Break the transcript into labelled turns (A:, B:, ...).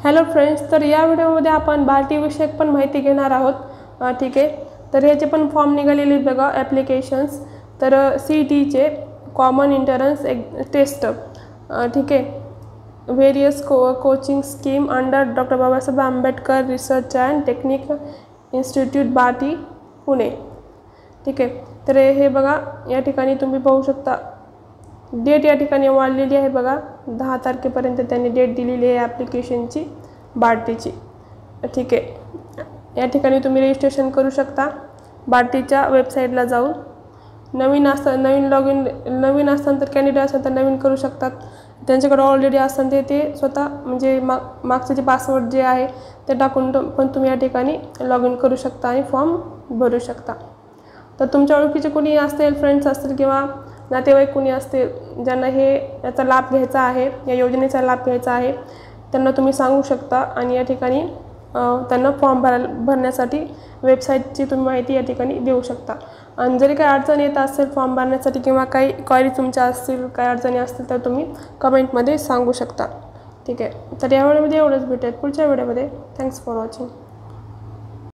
A: Hello friends, तर या व्हिडिओमध्ये आपण बार्टी विषयक पण माहिती घेणार आहोत. ठीक आहे, तर ह्याचे पण फॉर्म निघालेले आहेत बघा, ॲप्लिकेशन्स. तर CETचे कॉमन एंट्रन्स टेस्ट, ठीक आहे, various coaching scheme under doctor Babasaheb Ambedkar research and technique institute BARTI Pune. ठीक आहे, तर हे बघा या ठिकाणी तुम्ही पाहू शकता, डेट या ठिकाणी वाढलेली आहे बघा, 10 तारखेपर्यंत त्यांनी डेट दिलेली आहे ॲप्लिकेशनची बार्टीची. ठीक आहे, या ठिकाणी तुम्ही रजिस्ट्रेशन करू शकता बार्टीच्या वेबसाईटला जाऊन. नवीन नवीन असताना तर कॅन्डिडेट असेल तर नवीन करू शकतात. त्यांच्याकडे ऑलरेडी असताना ते स्वतः म्हणजे मागचं जे पासवर्ड जे आहे ते टाकून पण तुम्ही या ठिकाणी लॉग इन करू शकता आणि फॉर्म भरू शकता. तर तुमच्या ओळखीचे कोणी असतील, फ्रेंड्स असतील किंवा नातेवाईक कोणी असतील ज्यांना याचा लाभ घ्यायचा आहे, या योजनेचा लाभ घ्यायचा आहे, त्यांना तुम्ही सांगू शकता आणि या ठिकाणी त्यांना फॉर्म भरण्यासाठी वेबसाईटची तुम्ही माहिती या ठिकाणी देऊ शकता. आणि जरी काही अडचण येत असेल फॉर्म भरण्यासाठी किंवा काही क्वायरी तुमच्या असतील, काही अडचणी असतील तर तुम्ही कमेंटमध्ये सांगू शकता. ठीक आहे, तर या व्हिडिओमध्ये एवढंच भेटेल. पुढच्या व्हिडिओमध्ये थँक्स फॉर वॉचिंग.